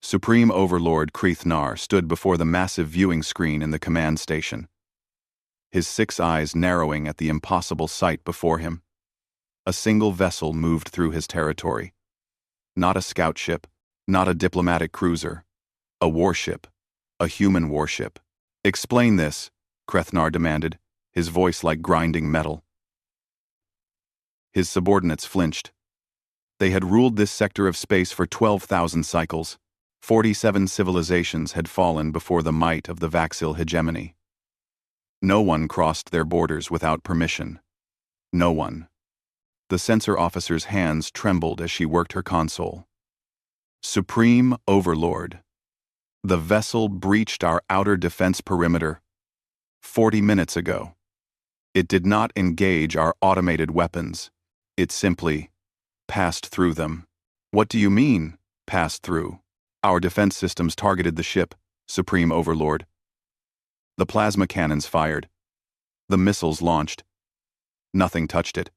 Supreme Overlord Kreethnar stood before the massive viewing screen in the command station, his 6 eyes narrowing at the impossible sight before him. A single vessel moved through his territory. Not a scout ship, not a diplomatic cruiser. A warship. A human warship. "Explain this," Kreethnar demanded, his voice like grinding metal. His subordinates flinched. They had ruled this sector of space for 12,000 cycles. 47 civilizations had fallen before the might of the Vaxil hegemony. No one crossed their borders without permission. No one. The censor officer's hands trembled as she worked her console. "Supreme Overlord. The vessel breached our outer defense perimeter 40 minutes ago. It did not engage our automated weapons. It simply passed through them." "What do you mean, passed through?" "Our defense systems targeted the ship, Supreme Overlord. The plasma cannons fired. The missiles launched. Nothing touched it.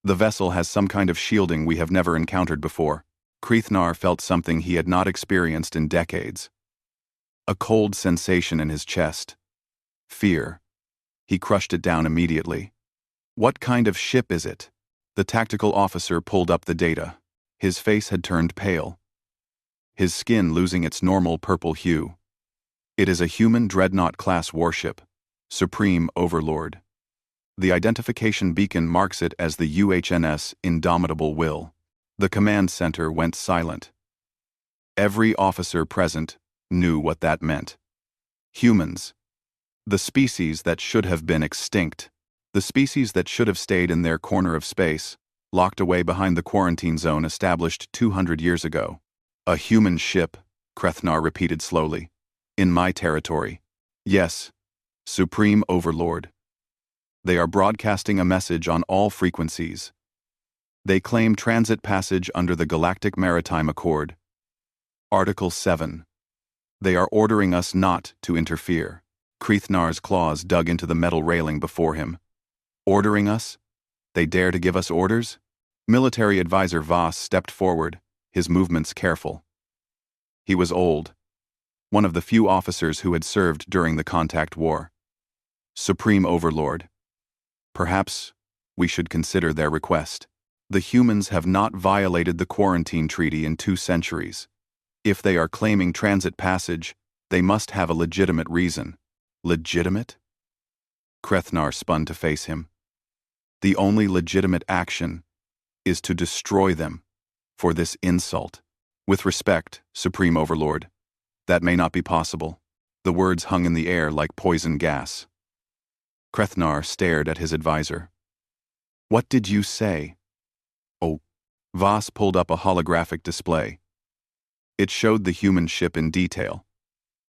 The vessel has some kind of shielding we have never encountered before." Kreethnar felt something he had not experienced in decades. A cold sensation in his chest. Fear. He crushed it down immediately. "What kind of ship is it?" The tactical officer pulled up the data. His face had turned pale, his skin losing its normal purple hue. "It is a human Dreadnought-class warship, Supreme Overlord. The identification beacon marks it as the UHNS Indomitable Will." The command center went silent. Every officer present knew what that meant. Humans. The species that should have been extinct. The species that should have stayed in their corner of space, locked away behind the quarantine zone established 200 years ago. "A human ship," Kreethnar repeated slowly. "In my territory. Yes, Supreme Overlord. They are broadcasting a message on all frequencies. They claim transit passage under the Galactic Maritime Accord. Article 7. They are ordering us not to interfere." Kreethnar's claws dug into the metal railing before him. "Ordering us? They dare to give us orders?" Military advisor Voss stepped forward, his movements careful. He was old, one of the few officers who had served during the Contact War. "Supreme Overlord, perhaps we should consider their request. The humans have not violated the quarantine treaty in 2 centuries. If they are claiming transit passage, they must have a legitimate reason." "Legitimate?" Kreethnar spun to face him. "The only legitimate action is to destroy them for this insult." "With respect, Supreme Overlord, that may not be possible." The words hung in the air like poison gas. Kreethnar stared at his advisor. "What did you say?" "Oh." Voss pulled up a holographic display. It showed the human ship in detail.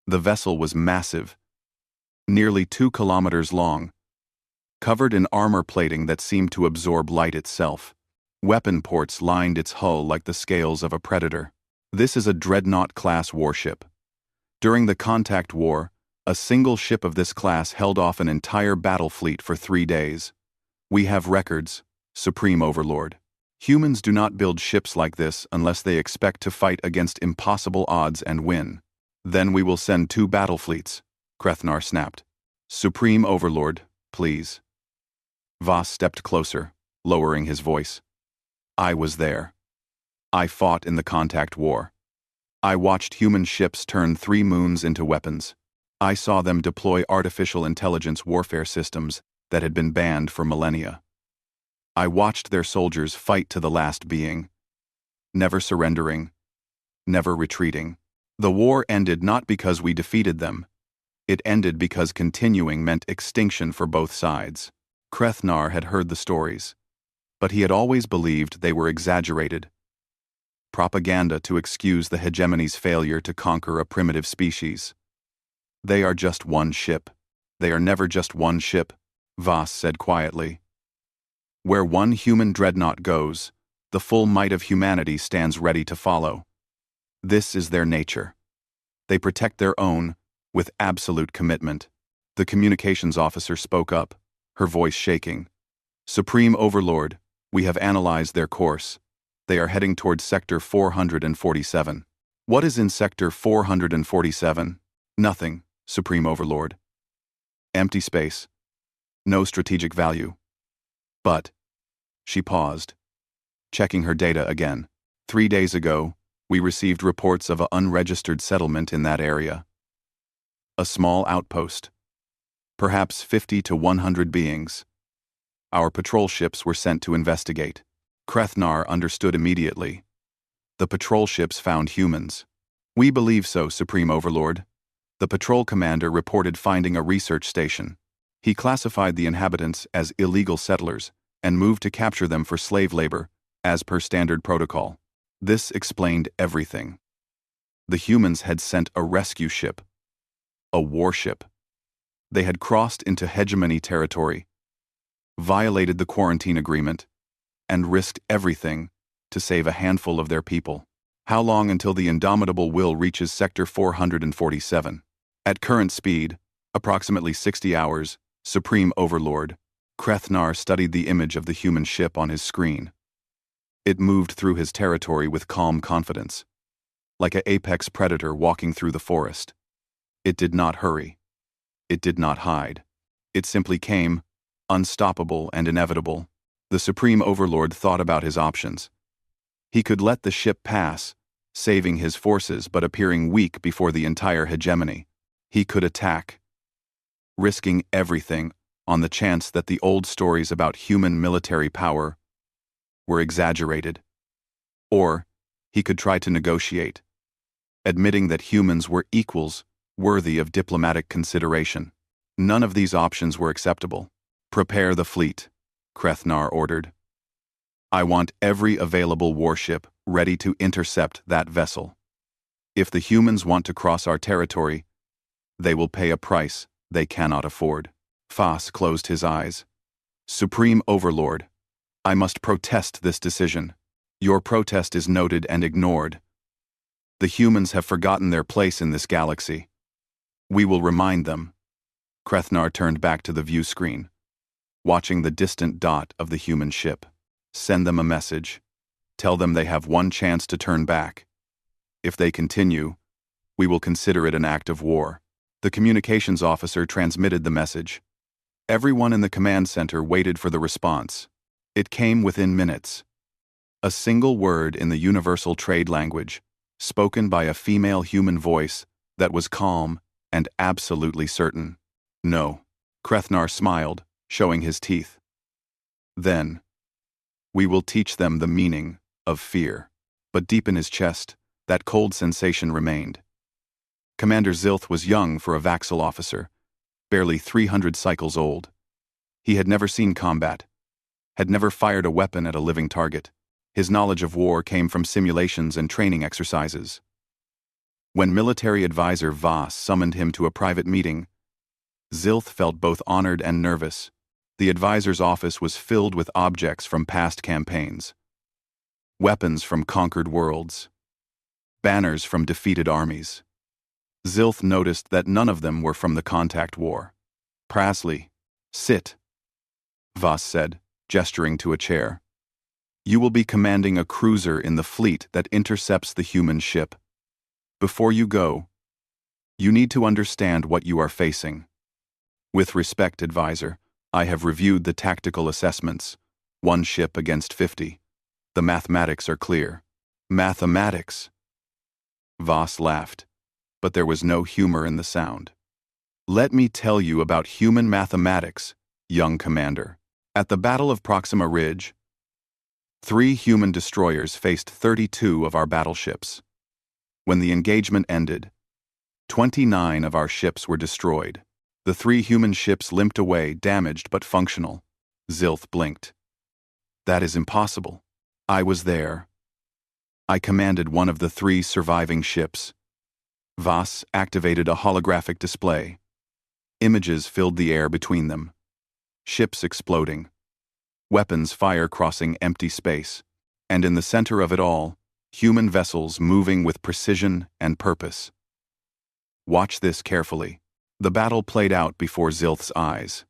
The vessel was massive, nearly 2 kilometers long, covered in armor plating that seemed to absorb light itself. Weapon ports lined its hull like the scales of a predator. "This is a Dreadnought-class warship. During the Contact War, a single ship of this class held off an entire battle fleet for 3 days. We have records, Supreme Overlord. Humans do not build ships like this unless they expect to fight against impossible odds and win. Then we will send 2 battle fleets," Kreethnar snapped. "Supreme Overlord, please." Voss stepped closer, lowering his voice. "I was there. I fought in the Contact War. I watched human ships turn 3 moons into weapons. I saw them deploy artificial intelligence warfare systems that had been banned for millennia. I watched their soldiers fight to the last being, never surrendering, never retreating. The war ended not because we defeated them. It ended because continuing meant extinction for both sides." Kreethnar had heard the stories, but he had always believed they were exaggerated. Propaganda to excuse the hegemony's failure to conquer a primitive species. "They are just one ship. They are never just one ship," Voss said quietly. "Where one human dreadnought goes, the full might of humanity stands ready to follow. This is their nature. They protect their own with absolute commitment." The communications officer spoke up, her voice shaking. "Supreme Overlord, we have analyzed their course. They are heading towards Sector 447. What is in Sector 447? Nothing, Supreme Overlord. Empty space. No strategic value. But, she paused, checking her data again. 3 days ago, we received reports of an unregistered settlement in that area. A small outpost. Perhaps 50 to 100 beings. Our patrol ships were sent to investigate. Krethnar understood immediately. The patrol ships found humans. We believe so, Supreme Overlord. The patrol commander reported finding a research station. He classified the inhabitants as illegal settlers and moved to capture them for slave labor, as per standard protocol. This explained everything. The humans had sent a rescue ship. A warship. They had crossed into hegemony territory, violated the quarantine agreement, and risked everything to save a handful of their people. How long until the indomitable will reaches Sector 447? At current speed, approximately 60 hours, Supreme Overlord. Krethnar studied the image of the human ship on his screen. It moved through his territory with calm confidence, like an apex predator walking through the forest. It did not hurry. It did not hide. It simply came, unstoppable and inevitable. The Supreme Overlord thought about his options. He could let the ship pass, saving his forces but appearing weak before the entire hegemony. He could attack, risking everything on the chance that the old stories about human military power were exaggerated. Or he could try to negotiate, admitting that humans were equals worthy of diplomatic consideration. None of these options were acceptable. Prepare the fleet, Krethnar ordered. I want every available warship ready to intercept that vessel. If the humans want to cross our territory, they will pay a price they cannot afford. Phas closed his eyes. Supreme Overlord, I must protest this decision. Your protest is noted and ignored. The humans have forgotten their place in this galaxy. We will remind them. Krethnar turned back to the view screen, watching the distant dot of the human ship. Send them a message. Tell them they have one chance to turn back. If they continue, we will consider it an act of war. The communications officer transmitted the message. Everyone in the command center waited for the response. It came within minutes. A single word in the universal trade language, spoken by a female human voice that was calm and absolutely certain. No. Krethnar smiled, showing his teeth. Then, we will teach them the meaning of fear. But deep in his chest, that cold sensation remained. Commander Zilth was young for a Vaxxal officer, barely 300 cycles old. He had never seen combat, had never fired a weapon at a living target. His knowledge of war came from simulations and training exercises. When military advisor Voss summoned him to a private meeting, Zilth felt both honored and nervous. The advisor's office was filled with objects from past campaigns. Weapons from conquered worlds. Banners from defeated armies. Zilth noticed that none of them were from the Contact War. Prasley, sit, Voss said, gesturing to a chair. You will be commanding a cruiser in the fleet that intercepts the human ship. Before you go, you need to understand what you are facing. With respect, advisor, I have reviewed the tactical assessments. 1 ship against 50. The mathematics are clear. Mathematics? Voss laughed, but there was no humor in the sound. Let me tell you about human mathematics, young commander. At the Battle of Proxima Ridge, 3 human destroyers faced 32 of our battleships. When the engagement ended, 29 of our ships were destroyed. The 3 human ships limped away, damaged but functional. Zilth blinked. That is impossible. I was there. I commanded one of the 3 surviving ships. Voss activated a holographic display. Images filled the air between them. Ships exploding. Weapons fire crossing empty space. And in the center of it all, human vessels moving with precision and purpose. Watch this carefully. The battle played out before Zilth's eyes.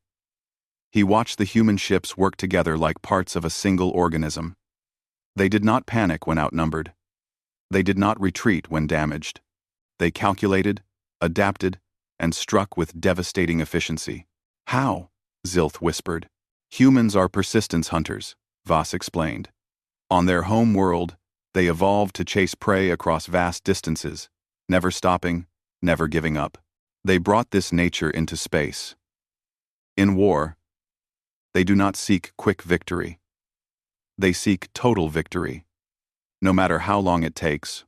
He watched the human ships work together like parts of a single organism. They did not panic when outnumbered. They did not retreat when damaged. They calculated, adapted, and struck with devastating efficiency. How? Zilth whispered. Humans are persistence hunters, Voss explained. On their home world, they evolved to chase prey across vast distances, never stopping, never giving up. They brought this nature into space. In war, they do not seek quick victory. They seek total victory, no matter how long it takes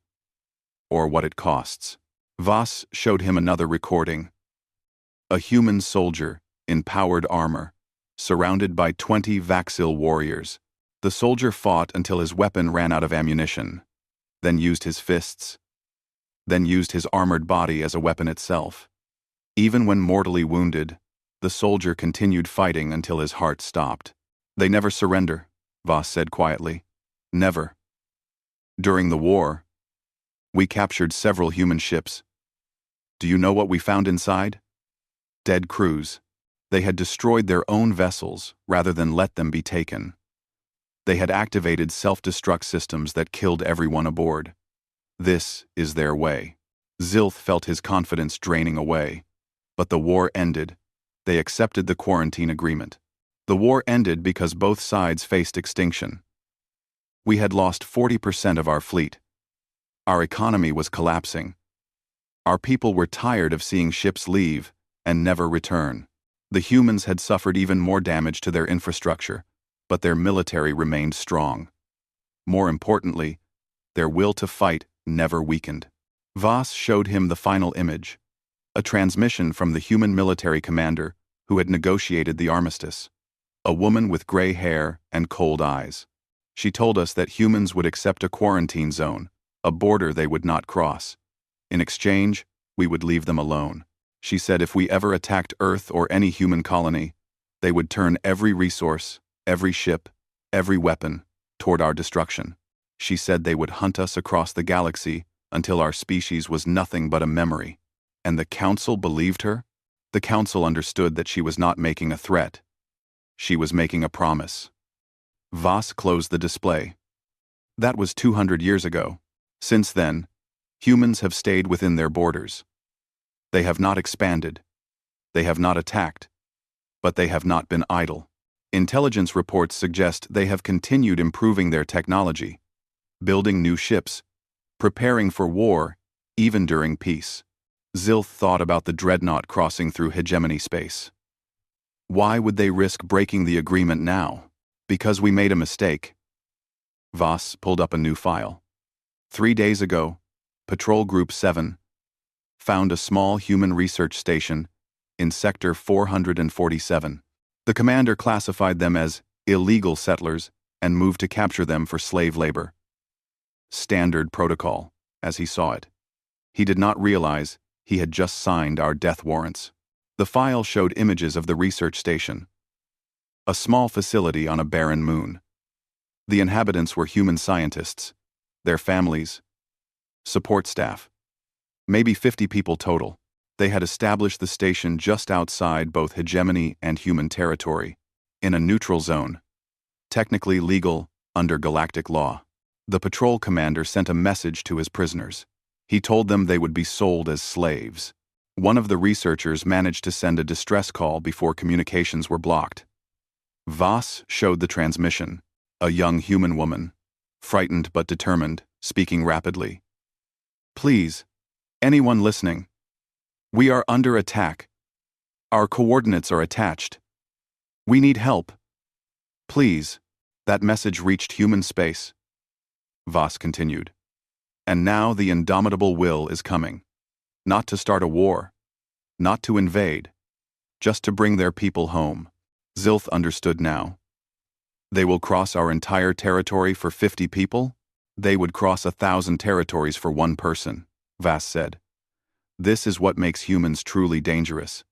or what it costs. Voss showed him another recording. A human soldier in powered armor, surrounded by 20 Vaxil warriors. The soldier fought until his weapon ran out of ammunition, then used his fists, then used his armored body as a weapon itself. Even when mortally wounded, the soldier continued fighting until his heart stopped. They never surrender, Voss said quietly. Never. During the war, we captured several human ships. Do you know what we found inside? Dead crews. They had destroyed their own vessels rather than let them be taken. They had activated self-destruct systems that killed everyone aboard. This is their way. Zilth felt his confidence draining away. But the war ended. They accepted the quarantine agreement. The war ended because both sides faced extinction. We had lost 40% of our fleet. Our economy was collapsing. Our people were tired of seeing ships leave and never return. The humans had suffered even more damage to their infrastructure, but their military remained strong. More importantly, their will to fight never weakened. Voss showed him the final image, a transmission from the human military commander who had negotiated the armistice. A woman with gray hair and cold eyes. She told us that humans would accept a quarantine zone, a border they would not cross. In exchange, we would leave them alone. She said if we ever attacked Earth or any human colony, they would turn every resource, every ship, every weapon, toward our destruction. She said they would hunt us across the galaxy until our species was nothing but a memory. And the Council believed her? The Council understood that she was not making a threat. She was making a promise. Voss closed the display. That was 200 years ago. Since then, humans have stayed within their borders. They have not expanded. They have not attacked. But they have not been idle. Intelligence reports suggest they have continued improving their technology, building new ships, preparing for war, even during peace. Zilth thought about the Dreadnought crossing through hegemony space. Why would they risk breaking the agreement now? Because we made a mistake. Voss pulled up a new file. 3 days ago, Patrol Group 7 found a small human research station in Sector 447. The commander classified them as illegal settlers and moved to capture them for slave labor. Standard protocol, as he saw it. He did not realize he had just signed our death warrants. The file showed images of the research station, a small facility on a barren moon. The inhabitants were human scientists, their families, support staff. Maybe 50 people total. They had established the station just outside both hegemony and human territory, in a neutral zone, technically legal under galactic law. The patrol commander sent a message to his prisoners. He told them they would be sold as slaves. One of the researchers managed to send a distress call before communications were blocked. Voss showed the transmission, a young human woman, frightened but determined, speaking rapidly. Please, anyone listening. We are under attack. Our coordinates are attached. We need help. Please. That message reached human space. Voss continued. And now the indomitable will is coming. Not to start a war. Not to invade. Just to bring their people home. Zilth understood now. They will cross our entire territory for 50 people? They would cross 1,000 territories for one person, Voss said. This is what makes humans truly dangerous.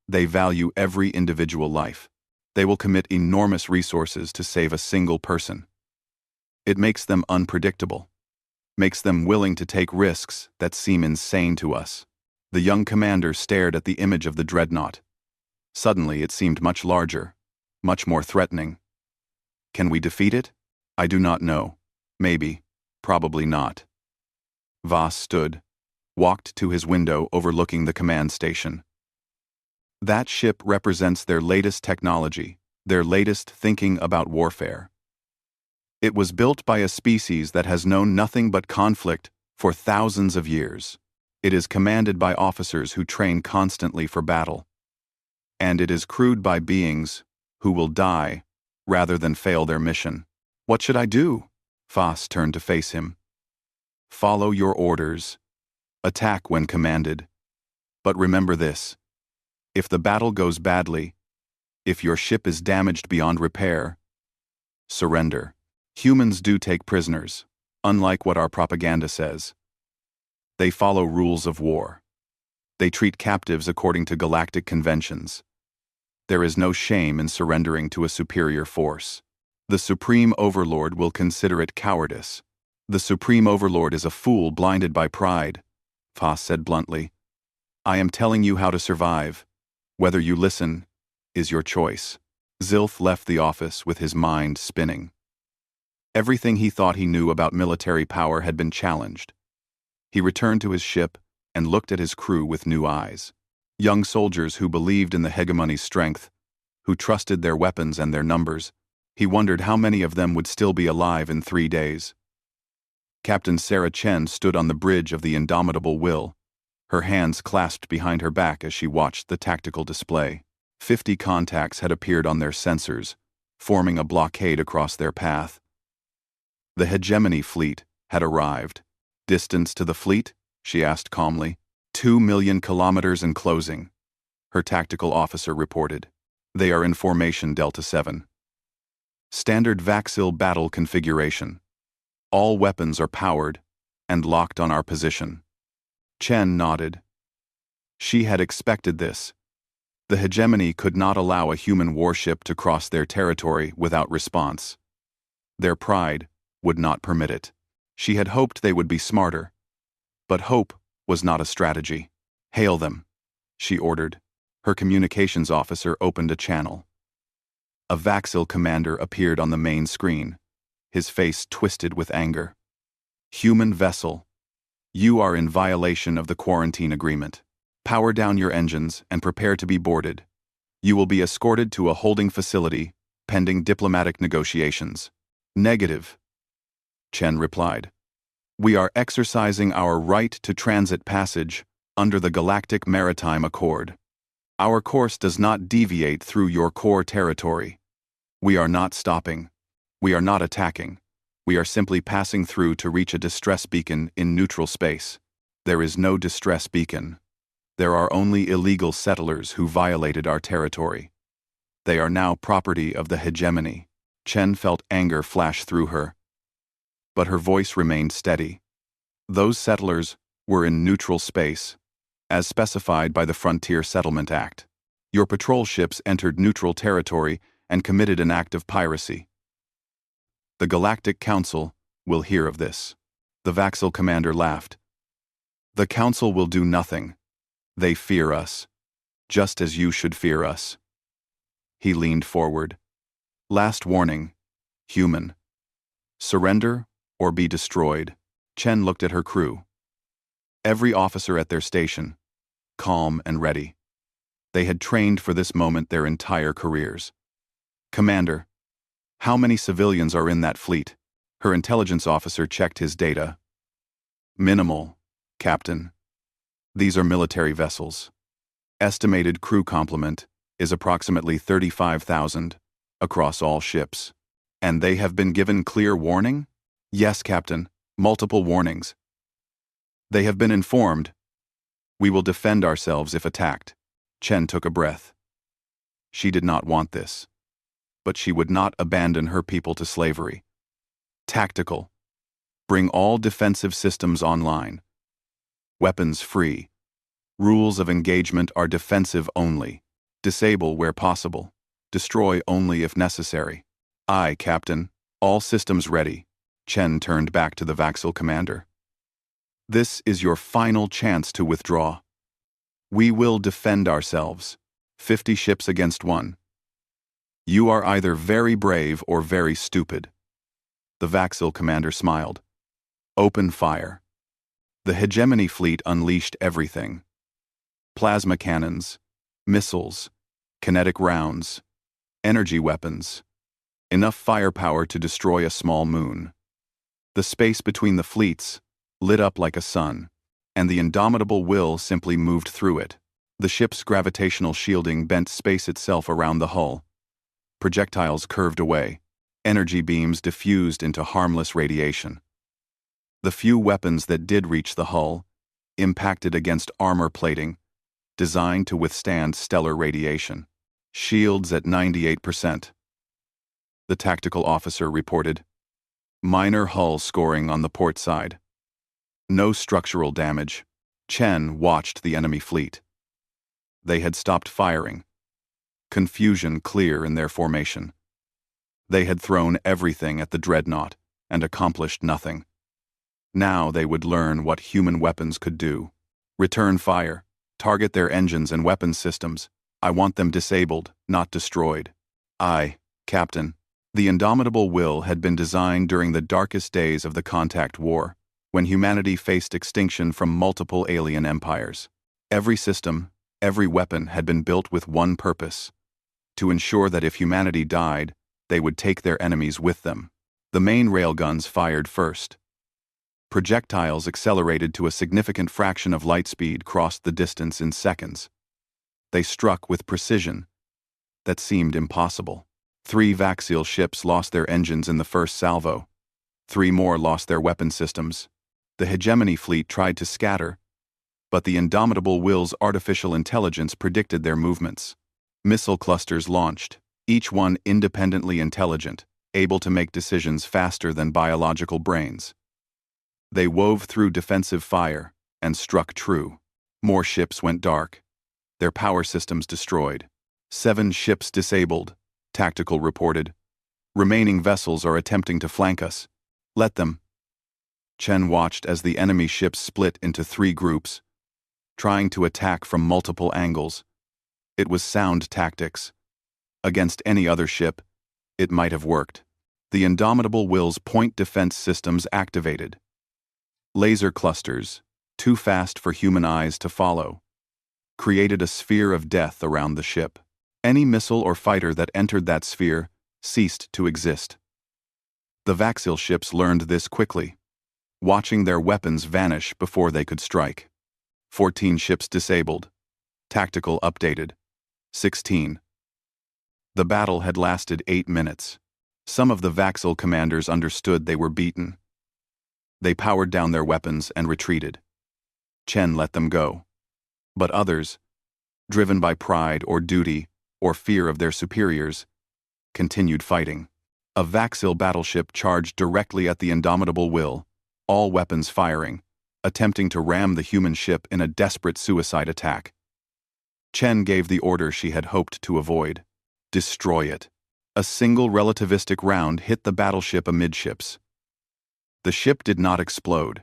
They value every individual life. They will commit enormous resources to save a single person. It makes them unpredictable. Makes them willing to take risks that seem insane to us. The young commander stared at the image of the Dreadnought. Suddenly it seemed much larger, much more threatening. Can we defeat it? I do not know. Maybe, probably not. Voss stood, walked to his window overlooking the command station. That ship represents their latest technology, their latest thinking about warfare. It was built by a species that has known nothing but conflict for thousands of years. It is commanded by officers who train constantly for battle. And it is crewed by beings who will die rather than fail their mission. What should I do? Voss turned to face him. Follow your orders. Attack when commanded. But remember this. If the battle goes badly, if your ship is damaged beyond repair, surrender. Humans do take prisoners, unlike what our propaganda says. They follow rules of war. They treat captives according to galactic conventions. There is no shame in surrendering to a superior force. The Supreme Overlord will consider it cowardice. The Supreme Overlord is a fool blinded by pride, Voss said bluntly. I am telling you how to survive. Whether you listen is your choice. Zilth left the office with his mind spinning. Everything he thought he knew about military power had been challenged. He returned to his ship and looked at his crew with new eyes. Young soldiers who believed in the hegemony's strength, who trusted their weapons and their numbers. He wondered how many of them would still be alive in 3 days. Captain Sarah Chen stood on the bridge of the Indomitable Will, her hands clasped behind her back as she watched the tactical display. 50 contacts had appeared on their sensors, forming a blockade across their path. The hegemony fleet had arrived. Distance to the fleet? She asked calmly. 2 million kilometers and closing, her tactical officer reported. They are in formation Delta 7. Standard Vaxil battle configuration. All weapons are powered and locked on our position. Chen nodded. She had expected this. The hegemony could not allow a human warship to cross their territory without response. Their pride would not permit it. She had hoped they would be smarter. But hope was not a strategy. Hail them, she ordered. Her communications officer opened a channel. A Vaxil commander appeared on the main screen, his face twisted with anger. Human vessel, you are in violation of the quarantine agreement. Power down your engines and prepare to be boarded. You will be escorted to a holding facility, pending diplomatic negotiations. Negative, Chen replied. We are exercising our right to transit passage under the Galactic Maritime Accord. Our course does not deviate through your core territory. We are not stopping. We are not attacking. We are simply passing through to reach a distress beacon in neutral space. There is no distress beacon. There are only illegal settlers who violated our territory. They are now property of the hegemony. Chen felt anger flash through her. But her voice remained steady. Those settlers were in neutral space, as specified by the Frontier Settlement Act. Your patrol ships entered neutral territory and committed an act of piracy. The Galactic Council will hear of this. The Vaxil commander laughed. The Council will do nothing. They fear us, just as you should fear us. He leaned forward. Last warning, human. Surrender or be destroyed. Chen looked at her crew. Every officer at their station, calm and ready. They had trained for this moment their entire careers. Commander, how many civilians are in that fleet? Her intelligence officer checked his data. Minimal, Captain. These are military vessels. Estimated crew complement is approximately 35,000 across all ships. And they have been given clear warning? Yes, Captain. Multiple warnings. They have been informed. We will defend ourselves if attacked. Chen took a breath. She did not want this. But she would not abandon her people to slavery. Tactical. Bring all defensive systems online. Weapons free. Rules of engagement are defensive only. Disable where possible. Destroy only if necessary. Aye, Captain. All systems ready. Chen turned back to the Vaxil commander. This is your final chance to withdraw. We will defend ourselves. 50 ships against 1. You are either very brave or very stupid. The Vaxil commander smiled. Open fire. The hegemony fleet unleashed everything. Plasma cannons, missiles, kinetic rounds, energy weapons. Enough firepower to destroy a small moon. The space between the fleets lit up like a sun, and the indomitable will simply moved through it. The ship's gravitational shielding bent space itself around the hull. Projectiles curved away. Energy beams diffused into harmless radiation. The few weapons that did reach the hull impacted against armor plating, designed to withstand stellar radiation. Shields at 98%. The tactical officer reported. Minor hull scoring on the port side. No structural damage. Chen watched the enemy fleet. They had stopped firing. Confusion clear in their formation. They had thrown everything at the Dreadnought and accomplished nothing. Now they would learn what human weapons could do. Return fire. Target their engines and weapons systems. I want them disabled, not destroyed. Captain. The indomitable will had been designed during the darkest days of the Contact War, when humanity faced extinction from multiple alien empires. Every system, every weapon had been built with one purpose: to ensure that if humanity died, they would take their enemies with them. The main railguns fired first. Projectiles accelerated to a significant fraction of light speed crossed the distance in seconds. They struck with precision that seemed impossible. 3 Vaxial ships lost their engines in the first salvo. 3 more lost their weapon systems. The hegemony fleet tried to scatter, but the indomitable will's artificial intelligence predicted their movements. Missile clusters launched, each one independently intelligent, able to make decisions faster than biological brains. They wove through defensive fire and struck true. More ships went dark, their power systems destroyed. 7 ships disabled, Tactical reported. Remaining vessels are attempting to flank us. Let them. Chen watched as the enemy ships split into 3 groups, trying to attack from multiple angles. It was sound tactics. Against any other ship, it might have worked. The indomitable will's point defense systems activated. Laser clusters, too fast for human eyes to follow, created a sphere of death around the ship. Any missile or fighter that entered that sphere ceased to exist. The Vaxial ships learned this quickly, watching their weapons vanish before they could strike. 14 ships disabled. Tactical updated. 16. The battle had lasted 8 minutes. Some of the Vaxial commanders understood they were beaten. They powered down their weapons and retreated. Chen let them go. But others, driven by pride or duty or fear of their superiors, continued fighting. A Vaxial battleship charged directly at the indomitable will, all weapons firing, attempting to ram the human ship in a desperate suicide attack. Chen gave the order she had hoped to avoid. Destroy it. A single relativistic round hit the battleship amidships. The ship did not explode.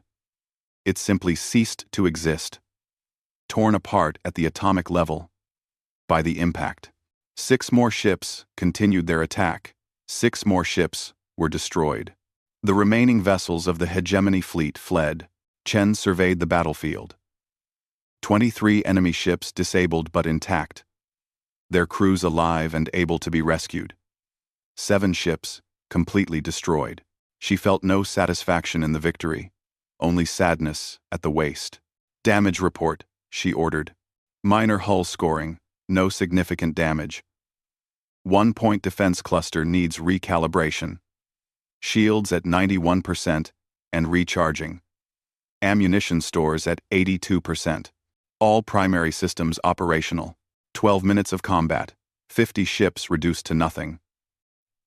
It simply ceased to exist, torn apart at the atomic level by the impact. 6 more ships continued their attack. 6 more ships were destroyed. The remaining vessels of the hegemony fleet fled. Chen surveyed the battlefield. 23 enemy ships disabled but intact, their crews alive and able to be rescued. 7 ships completely destroyed. She felt no satisfaction in the victory, only sadness at the waste. Damage report, she ordered. Minor hull scoring, no significant damage. 1-point defense cluster needs recalibration. Shields at 91% and recharging. Ammunition stores at 82%. All primary systems operational. 12 minutes of combat. 50 ships reduced to nothing.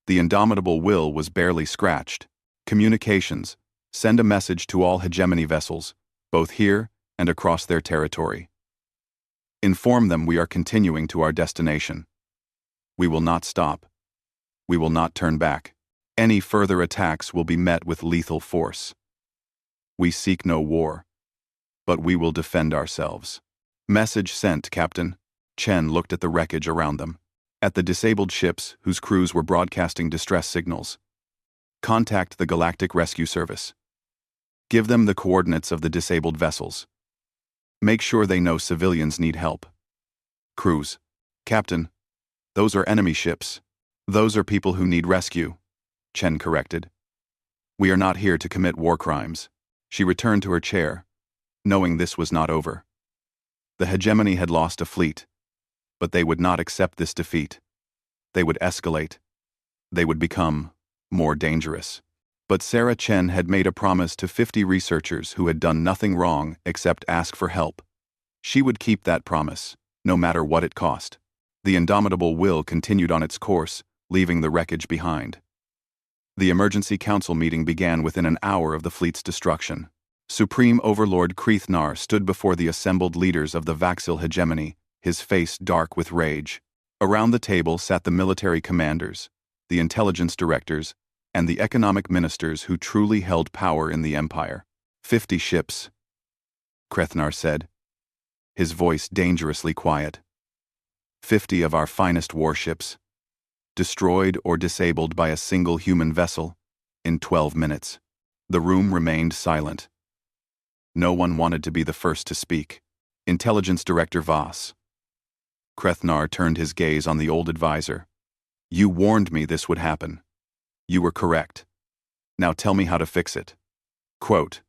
The indomitable will was barely scratched. Communications. Send a message to all hegemony vessels, both here and across their territory. Inform them we are continuing to our destination. We will not stop. We will not turn back. Any further attacks will be met with lethal force. We seek no war, but we will defend ourselves. Message sent, Captain. Chen looked at the wreckage around them, at the disabled ships whose crews were broadcasting distress signals. Contact the Galactic Rescue Service. Give them the coordinates of the disabled vessels. Make sure they know civilians need help. Crews. Captain, those are enemy ships. Those are people who need rescue, Chen corrected. We are not here to commit war crimes. She returned to her chair, knowing this was not over. The hegemony had lost a fleet, but they would not accept this defeat. They would escalate. They would become more dangerous. But Sarah Chen had made a promise to 50 researchers who had done nothing wrong except ask for help. She would keep that promise, no matter what it cost. The indomitable will continued on its course, leaving the wreckage behind. The emergency council meeting began within an hour of the fleet's destruction. Supreme Overlord Kreethnar stood before the assembled leaders of the Vaxil hegemony, his face dark with rage. Around the table sat the military commanders, the intelligence directors, and the economic ministers who truly held power in the empire. 50 ships, Kreethnar said, his voice dangerously quiet. 50 of our finest warships, destroyed or disabled by a single human vessel, in 12 minutes. The room remained silent. No one wanted to be the first to speak. Intelligence Director Voss. Kreethnar turned his gaze on the old advisor. You warned me this would happen. You were correct. Now tell me how to fix it. Quote.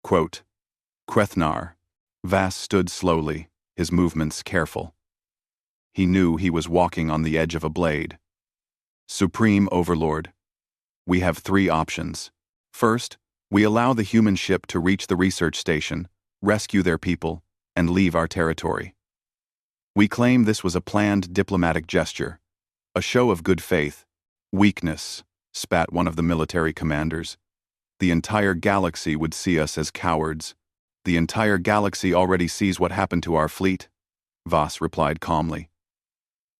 Kreethnar. Voss stood slowly, his movements careful. He knew he was walking on the edge of a blade. Supreme Overlord. We have 3 options. First, we allow the human ship to reach the research station, rescue their people, and leave our territory. We claim this was a planned diplomatic gesture, a show of good faith. Weakness, spat one of the military commanders. The entire galaxy would see us as cowards. The entire galaxy already sees what happened to our fleet, Voss replied calmly.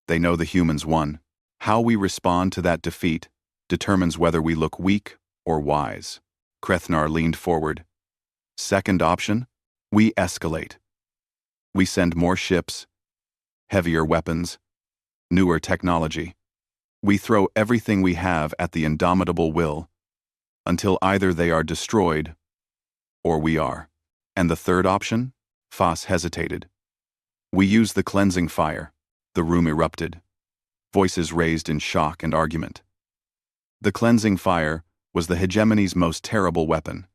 They know the humans won. How we respond to that defeat determines whether we look weak or wise. Kreethnar leaned forward. Second option, we escalate. We send more ships, heavier weapons, newer technology. We throw everything we have at the indomitable will, until either they are destroyed or we are. And the third option? Voss hesitated. We use the cleansing fire. The room erupted. Voices raised in shock and argument. The cleansing fire was the hegemony's most terrible weapon,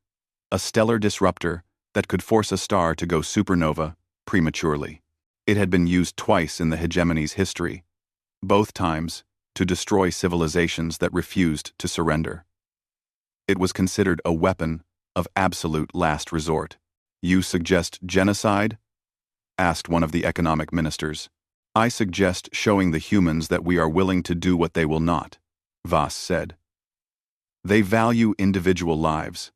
a stellar disruptor that could force a star to go supernova prematurely. It had been used twice in the hegemony's history, both times to destroy civilizations that refused to surrender. It was considered a weapon of absolute last resort. You suggest genocide? Asked one of the economic ministers. I suggest showing the humans that we are willing to do what they will not, Voss said. They value individual lives.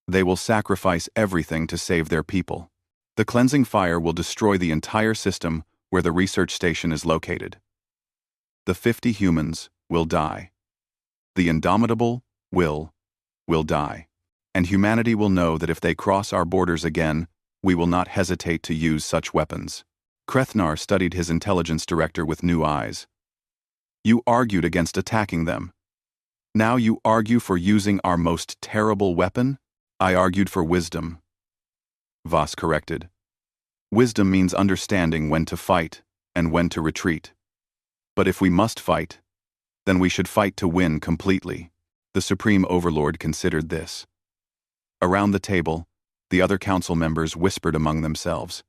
They will sacrifice everything to save their people. The cleansing fire will destroy the entire system where the research station is located. The 50 humans will die. The indomitable will die. And humanity will know that if they cross our borders again, we will not hesitate to use such weapons. Kreethnar studied his intelligence director with new eyes. You argued against attacking them. Now you argue for using our most terrible weapon? I argued for wisdom. Voss corrected. Wisdom means understanding when to fight and when to retreat. But if we must fight, then we should fight to win completely. The Supreme Overlord considered this. Around the table, the other council members whispered among themselves.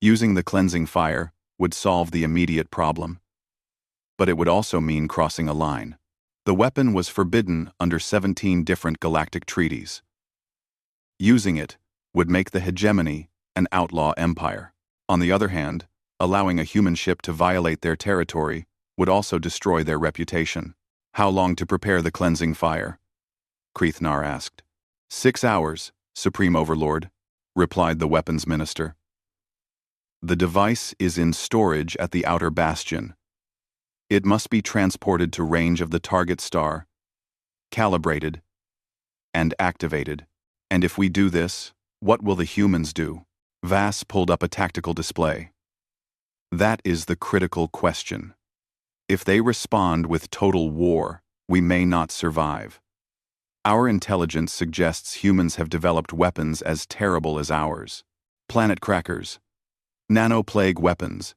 Using the cleansing fire would solve the immediate problem. But it would also mean crossing a line. The weapon was forbidden under 17 different galactic treaties. Using it would make the hegemony an outlaw empire. On the other hand, allowing a human ship to violate their territory would also destroy their reputation. How long to prepare the cleansing fire? Kreethnar asked. 6 hours, Supreme Overlord, replied the weapons minister. The device is in storage at the outer bastion. It must be transported to range of the target star, calibrated, and activated. And if we do this, what will the humans do? Voss pulled up a tactical display. That is the critical question. If they respond with total war, we may not survive. Our intelligence suggests humans have developed weapons as terrible as ours. Planet crackers, nanoplague weapons,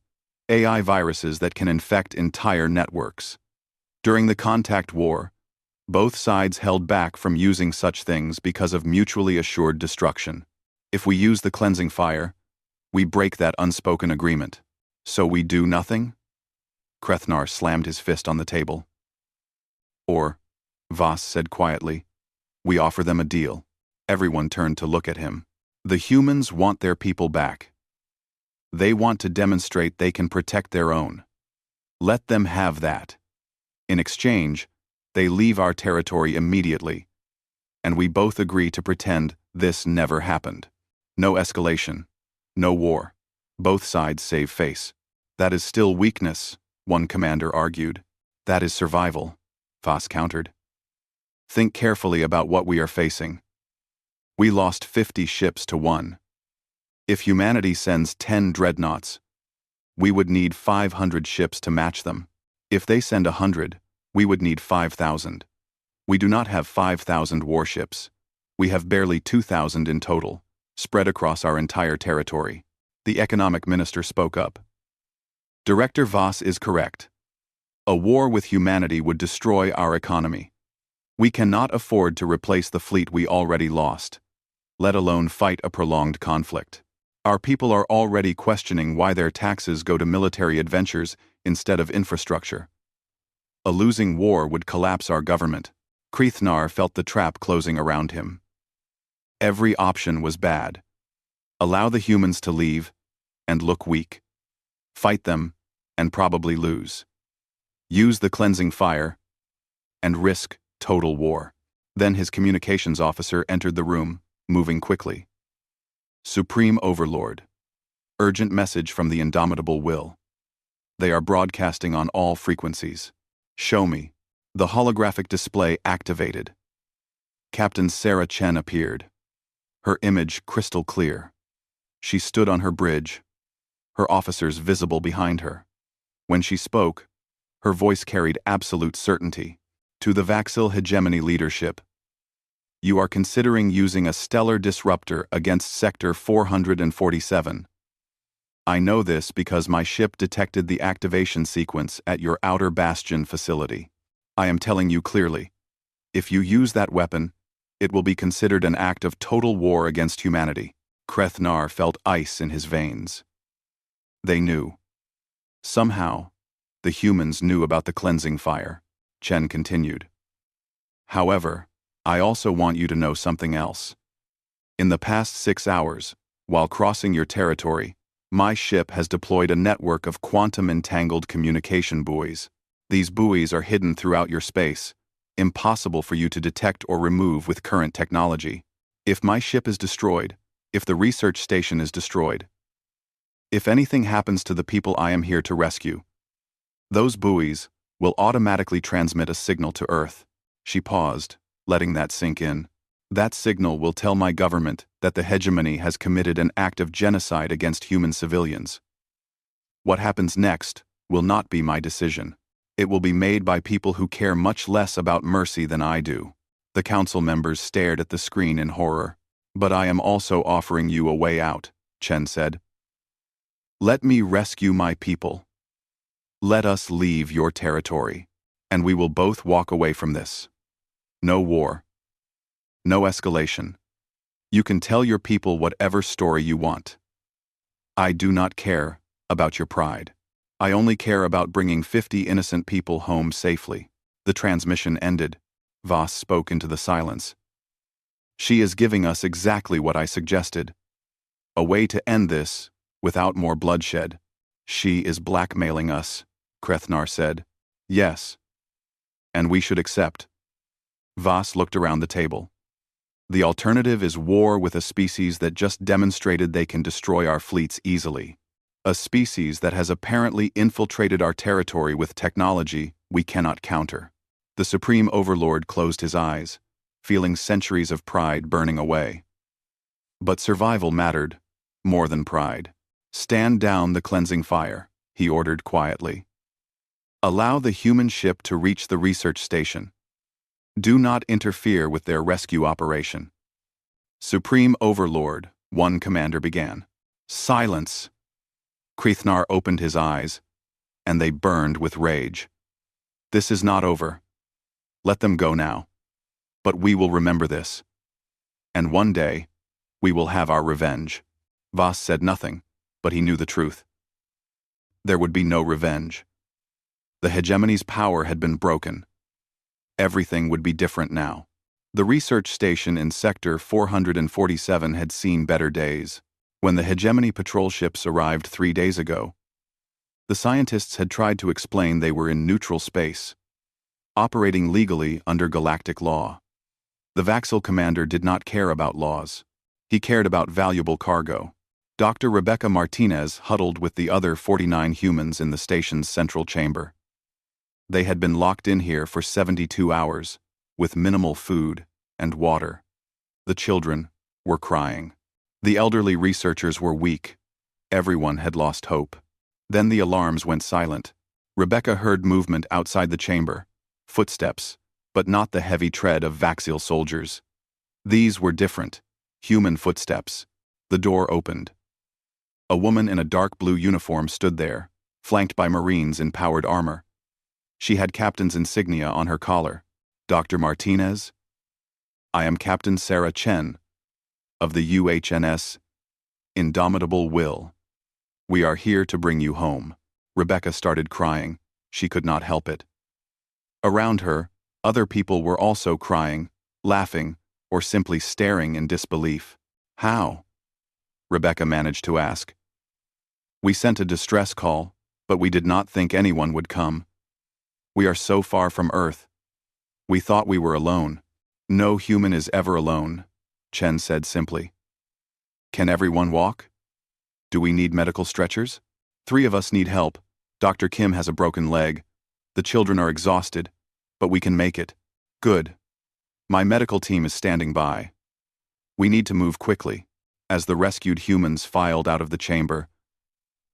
AI viruses that can infect entire networks. During the contact war, both sides held back from using such things because of mutually assured destruction. If we use the cleansing fire, we break that unspoken agreement. So we do nothing? Krethnar slammed his fist on the table. Or, Voss said quietly, we offer them a deal. Everyone turned to look at him. The humans want their people back. They want to demonstrate they can protect their own. Let them have that. In exchange, they leave our territory immediately, and we both agree to pretend this never happened. No escalation, no war. Both sides save face. That is still weakness, one commander argued. That is survival, Voss countered. Think carefully about what we are facing. We lost 50 ships to 1. If humanity sends 10 dreadnoughts, we would need 500 ships to match them. If they send 100, we would need 5,000. We do not have 5,000 warships. We have barely 2,000 in total, spread across our entire territory. The economic minister spoke up. Director Voss is correct. A war with humanity would destroy our economy. We cannot afford to replace the fleet we already lost, let alone fight a prolonged conflict. Our people are already questioning why their taxes go to military adventures instead of infrastructure. A losing war would collapse our government. Krethnar felt the trap closing around him. Every option was bad. Allow the humans to leave and look weak. Fight them and probably lose. Use the cleansing fire and risk total war. Then his communications officer entered the room, moving quickly. Supreme Overlord. Urgent message from the Indomitable Will. They are broadcasting on all frequencies. Show me. The holographic display activated. Captain Sarah Chen appeared. Her image crystal clear. She stood on her bridge, her officers visible behind her. When she spoke, her voice carried absolute certainty. To the Vaxil hegemony leadership, you are considering using a stellar disruptor against Sector 447. I know this because my ship detected the activation sequence at your outer bastion facility. I am telling you clearly, if you use that weapon, it will be considered an act of total war against humanity. Krethnar felt ice in his veins. They knew. Somehow, the humans knew about the cleansing fire. Chen continued. However, I also want you to know something else. In the past 6 hours, while crossing your territory, my ship has deployed a network of quantum-entangled communication buoys. These buoys are hidden throughout your space, impossible for you to detect or remove with current technology. If my ship is destroyed, if the research station is destroyed, if anything happens to the people I am here to rescue, those buoys will automatically transmit a signal to Earth. She paused, letting that sink in. That signal will tell my government that the hegemony has committed an act of genocide against human civilians. What happens next will not be my decision. It will be made by people who care much less about mercy than I do. The council members stared at the screen in horror. But I am also offering you a way out, Chen said. Let me rescue my people. Let us leave your territory, and we will both walk away from this. No war. No escalation. You can tell your people whatever story you want. I do not care about your pride. I only care about bringing 50 innocent people home safely. The transmission ended. Voss spoke into the silence. She is giving us exactly what I suggested. A way to end this, without more bloodshed. She is blackmailing us, Krethnar said. Yes. And we should accept. Voss looked around the table. The alternative is war with a species that just demonstrated they can destroy our fleets easily. A species that has apparently infiltrated our territory with technology we cannot counter. The Supreme Overlord closed his eyes, feeling centuries of pride burning away. But survival mattered, more than pride. Stand down the cleansing fire, he ordered quietly. Allow the human ship to reach the research station. Do not interfere with their rescue operation. Supreme Overlord, one commander began. Silence! Krithnar opened his eyes, and they burned with rage. This is not over. Let them go now. But we will remember this. And one day, we will have our revenge. Voss said nothing, but he knew the truth. There would be no revenge. The hegemony's power had been broken. Everything would be different now. The research station in Sector 447 had seen better days. When the hegemony patrol ships arrived 3 days ago, the scientists had tried to explain they were in neutral space, operating legally under galactic law. The Vaxil commander did not care about laws. He cared about valuable cargo. Dr. Rebecca Martinez huddled with the other 49 humans in the station's central chamber. They had been locked in here for 72 hours, with minimal food and water. The children were crying. The elderly researchers were weak. Everyone had lost hope. Then the alarms went silent. Rebecca heard movement outside the chamber, footsteps, but not the heavy tread of Vaxil soldiers. These were different, human footsteps. The door opened. A woman in a dark blue uniform stood there, flanked by Marines in powered armor. She had captain's insignia on her collar. Dr. Martinez? I am Captain Sarah Chen, of the UHNS Indomitable Will. We are here to bring you home. Rebecca started crying. She could not help it. Around her, other people were also crying, laughing, or simply staring in disbelief. How? Rebecca managed to ask. We sent a distress call, but we did not think anyone would come. We are so far from Earth. We thought we were alone. No human is ever alone, Chen said simply. Can everyone walk? Do we need medical stretchers? 3 of us need help. Dr. Kim has a broken leg. The children are exhausted, but we can make it. Good. My medical team is standing by. We need to move quickly. As the rescued humans filed out of the chamber,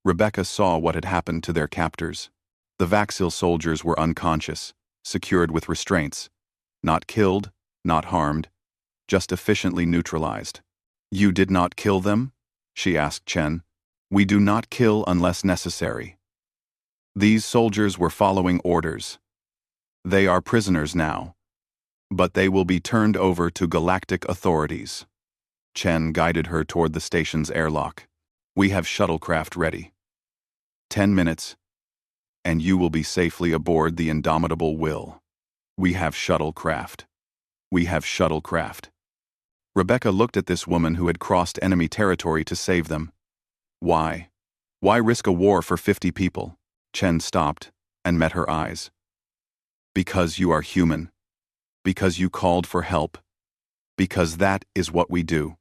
Rebecca saw what had happened to their captors. The Vaxil soldiers were unconscious, secured with restraints. Not killed, not harmed, just efficiently neutralized. You did not kill them? She asked Chen. We do not kill unless necessary. These soldiers were following orders. They are prisoners now, but they will be turned over to galactic authorities. Chen guided her toward the station's airlock. We have shuttlecraft ready. 10 minutes, and you will be safely aboard the Indomitable Will. We have shuttlecraft. We have shuttlecraft. Rebecca looked at this woman who had crossed enemy territory to save them. Why? Why risk a war for 50 people? Chen stopped and met her eyes. Because you are human. Because you called for help. Because that is what we do.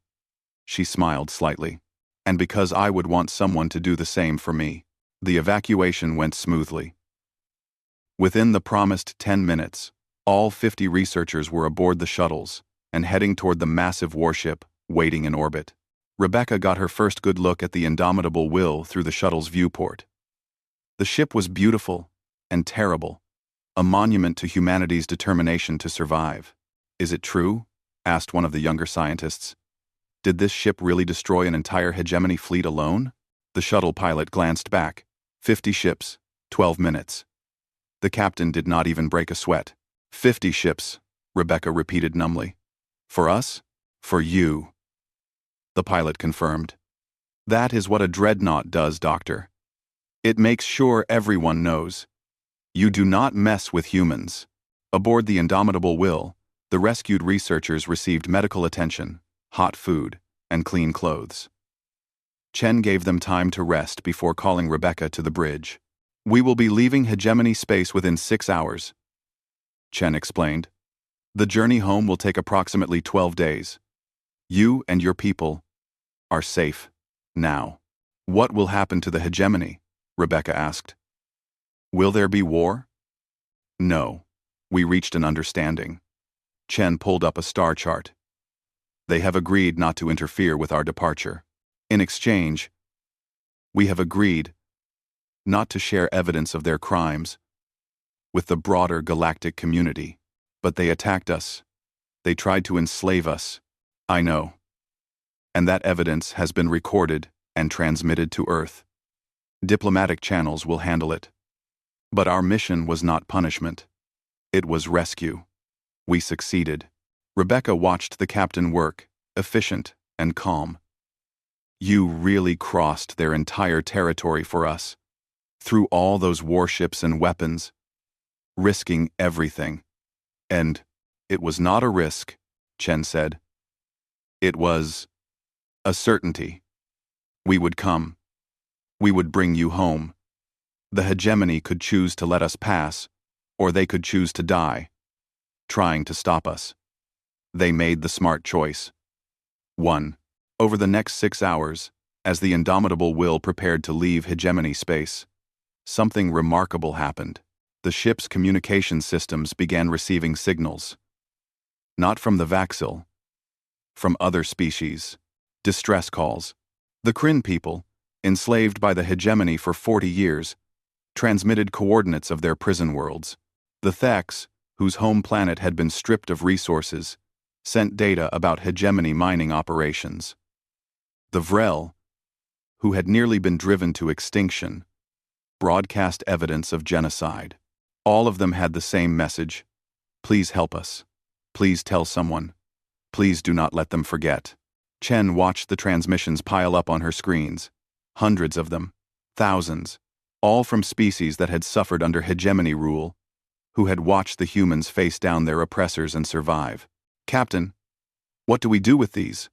She smiled slightly. And because I would want someone to do the same for me. The evacuation went smoothly. Within the promised 10 minutes, all 50 researchers were aboard the shuttles and heading toward the massive warship waiting in orbit. Rebecca got her first good look at the Indomitable Will through the shuttle's viewport. The ship was beautiful and terrible, a monument to humanity's determination to survive. Is it true? Asked one of the younger scientists. Did this ship really destroy an entire hegemony fleet alone? The shuttle pilot glanced back. 50 ships, 12 minutes. The captain did not even break a sweat. 50 ships, Rebecca repeated numbly. For us? For you. The pilot confirmed. That is what a dreadnought does, Doctor. It makes sure everyone knows. You do not mess with humans. Aboard the Indomitable Will, the rescued researchers received medical attention, hot food, and clean clothes. Chen gave them time to rest before calling Rebecca to the bridge. We will be leaving hegemony space within 6 hours, Chen explained. The journey home will take approximately 12 days. You and your people are safe now. What will happen to the hegemony? Rebecca asked. Will there be war? No. We reached an understanding. Chen pulled up a star chart. They have agreed not to interfere with our departure. In exchange, we have agreed not to share evidence of their crimes with the broader galactic community. But they attacked us. They tried to enslave us. I know. And that evidence has been recorded and transmitted to Earth. Diplomatic channels will handle it. But our mission was not punishment. It was rescue. We succeeded. Rebecca watched the captain work, efficient and calm. You really crossed their entire territory for us. Through all those warships and weapons. Risking everything. And it was not a risk, Chen said. It was a certainty. We would come. We would bring you home. The hegemony could choose to let us pass, or they could choose to die, trying to stop us. They made the smart choice. 1. Over the next 6 hours, as the indomitable will prepared to leave hegemony space, something remarkable happened. The ship's communication systems began receiving signals. Not from the Vaxil. From other species. Distress calls. The Kryn people, enslaved by the hegemony for 40 years, transmitted coordinates of their prison worlds. The Thex, whose home planet had been stripped of resources, sent data about hegemony mining operations. The Vrel, who had nearly been driven to extinction, broadcast evidence of genocide. All of them had the same message. Please help us. Please tell someone. Please do not let them forget. Chen watched the transmissions pile up on her screens. Hundreds of them. Thousands. All from species that had suffered under hegemony rule, who had watched the humans face down their oppressors and survive. Captain, what do we do with these?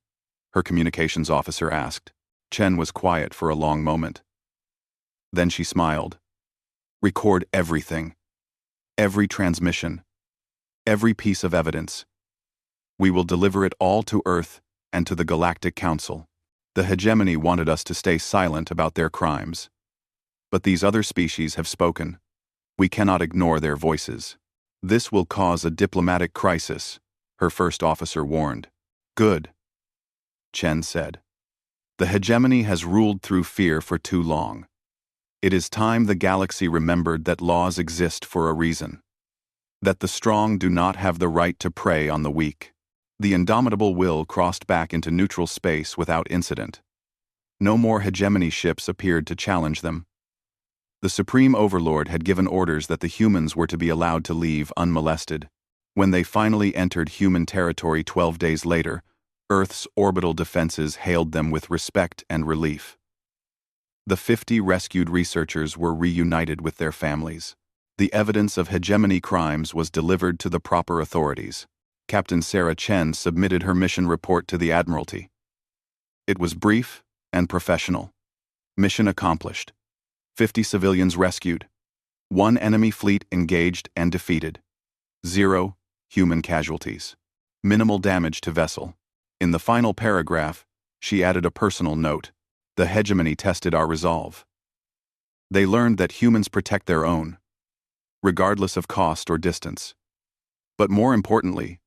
Her communications officer asked. Chen was quiet for a long moment. Then she smiled. Record everything. Every transmission. Every piece of evidence. We will deliver it all to Earth and to the Galactic Council. The hegemony wanted us to stay silent about their crimes. But these other species have spoken. We cannot ignore their voices. This will cause a diplomatic crisis, her first officer warned. Good, Chen said. The hegemony has ruled through fear for too long. It is time the galaxy remembered that laws exist for a reason. That the strong do not have the right to prey on the weak. The indomitable will crossed back into neutral space without incident. No more hegemony ships appeared to challenge them. The Supreme Overlord had given orders that the humans were to be allowed to leave unmolested. When they finally entered human territory 12 days later, Earth's orbital defenses hailed them with respect and relief. The 50 rescued researchers were reunited with their families. The evidence of hegemony crimes was delivered to the proper authorities. Captain Sarah Chen submitted her mission report to the Admiralty. It was brief and professional. Mission accomplished. 50 civilians rescued. 1 enemy fleet engaged and defeated. 0 human casualties. Minimal damage to vessel. In the final paragraph, she added a personal note. The hegemony tested our resolve. They learned that humans protect their own, regardless of cost or distance. But more importantly,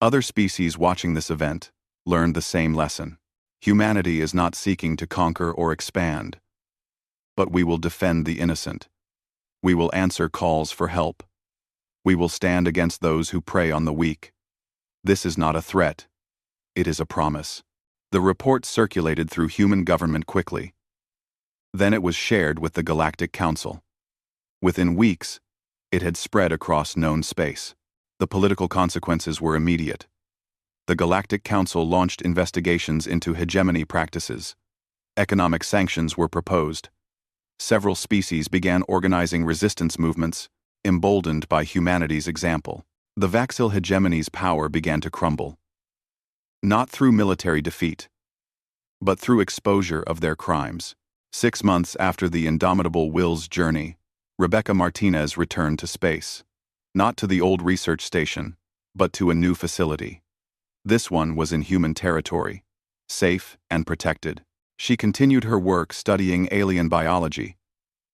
other species watching this event learned the same lesson. Humanity is not seeking to conquer or expand, but we will defend the innocent. We will answer calls for help. We will stand against those who prey on the weak. This is not a threat. It is a promise. The report circulated through human government quickly. Then it was shared with the Galactic Council. Within weeks, it had spread across known space. The political consequences were immediate. The Galactic Council launched investigations into hegemony practices. Economic sanctions were proposed. Several species began organizing resistance movements, emboldened by humanity's example. The Vaxil hegemony's power began to crumble. Not through military defeat, but through exposure of their crimes. 6 months after the indomitable will's journey, Rebecca Martinez returned to space. Not to the old research station, but to a new facility. This one was in human territory, safe and protected. She continued her work studying alien biology,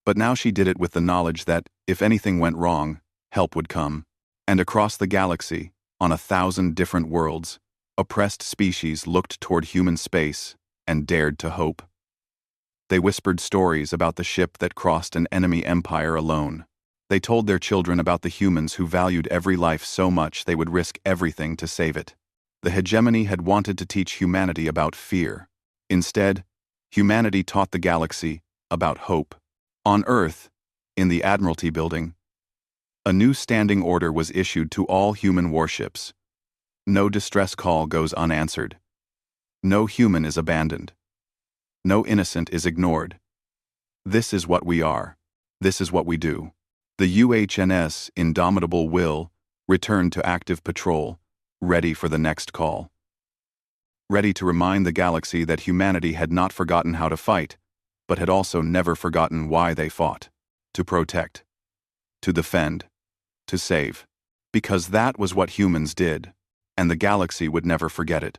but now she did it with the knowledge that, if anything went wrong, help would come. And across the galaxy, on 1,000 different worlds, oppressed species looked toward human space and dared to hope. They whispered stories about the ship that crossed an enemy empire alone, They told their children about the humans who valued every life so much they would risk everything to save it. The hegemony had wanted to teach humanity about fear. Instead, humanity taught the galaxy about hope. On Earth, in the Admiralty Building, a new standing order was issued to all human warships. No distress call goes unanswered. No human is abandoned. No innocent is ignored. This is what we are. This is what we do. The UHNS Indomitable Will returned to active patrol, ready for the next call. Ready to remind the galaxy that humanity had not forgotten how to fight, but had also never forgotten why they fought. To protect. To defend. To save. Because that was what humans did, and the galaxy would never forget it.